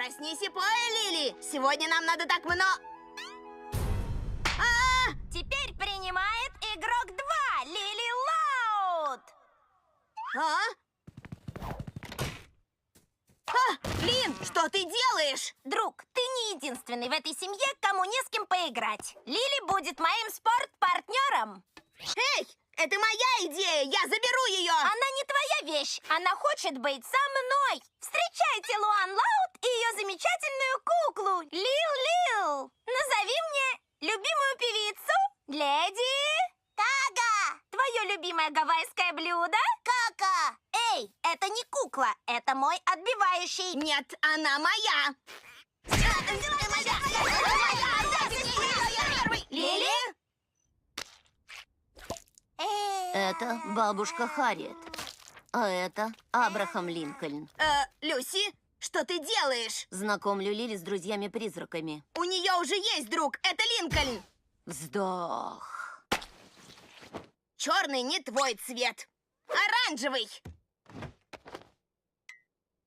Проснись и пой, Лили! Сегодня нам надо так много... Теперь принимает игрок 2, Лили Лаут. Лин, что ты делаешь? Друг, ты не единственный в этой семье, кому не с кем поиграть. Лили будет моим спорт-партнером. Эй, это моя идея, я заберу ее! Она не твоя вещь, она хочет быть со мной. Встречайте Луан Лаут и ее замечательную куклу, Лил-Лил. Назови мне любимую певицу, леди... Кага. Твое любимое гавайское блюдо? Кака. Эй, это не кукла, это мой отбивающий. Нет, она моя! Лили? Это бабушка Харриет. А это Абрахам Линкольн. Люси, что ты делаешь? Знакомлю Лили с друзьями-призраками. У нее уже есть друг, это Линкольн! Вздох. Черный не твой цвет. Оранжевый.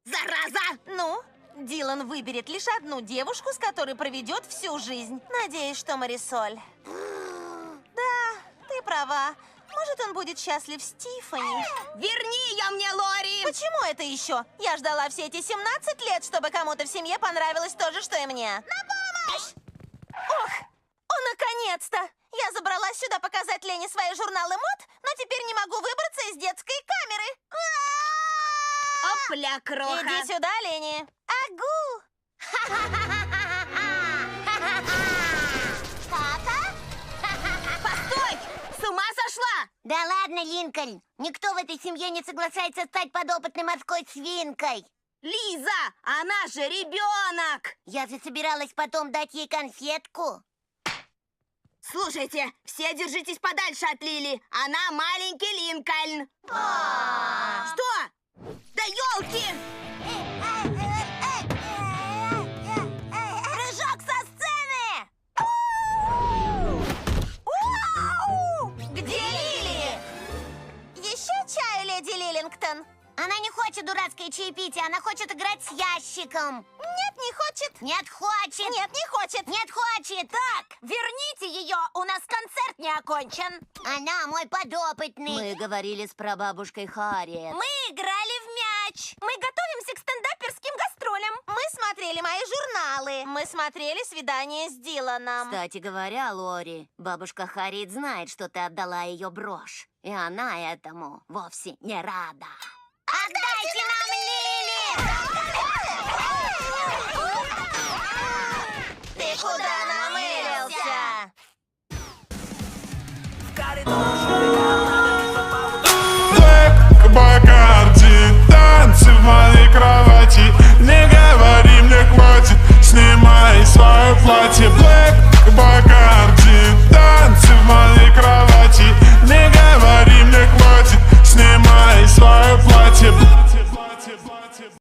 Зараза! Ну, Дилан выберет лишь одну девушку, с которой проведет всю жизнь. Надеюсь, что Марисоль. Да, ты права. Может, он будет счастлив с Тиффани. Верни ее мне, Лори! Почему это еще? Я ждала все эти 17 лет, чтобы кому-то в семье понравилось то же, что и мне. На помощь! Ох, наконец-то! Я забралась сюда показать Лене свои журналы мод, но теперь не могу выбраться из детской камеры. Опля, кроха! Иди сюда, Лени. Агу! Постой! С ума сошла? Да ладно, Линкольн. Никто в этой семье не соглашается стать подопытной морской свинкой. Лиза, она же ребенок! Я же собиралась потом дать ей конфетку. Слушайте, все держитесь подальше от Лили. Она маленький Линкольн. Что? Да елки! Прыжок со сцены! Где Лили? Еще чаю, леди Лиллингтон? Она не хочет дурацкое чаепитие, она хочет играть с ящиком. Нет, не хочет. Нет, хочет. Нет, не хочет. Нет, хочет. Так, верните ее, у нас концерт не окончен. Она мой подопытный. Мы говорили с прабабушкой Харриет. Мы играли в мяч. Мы готовимся к стендаперским гастролям. Мы смотрели мои журналы. Мы смотрели «Свидание с Диланом». Кстати говоря, Лори, бабушка Харриет знает, что ты отдала ее брошь. И она этому вовсе не рада. Отдайте нам Ты куда намылился? В коридор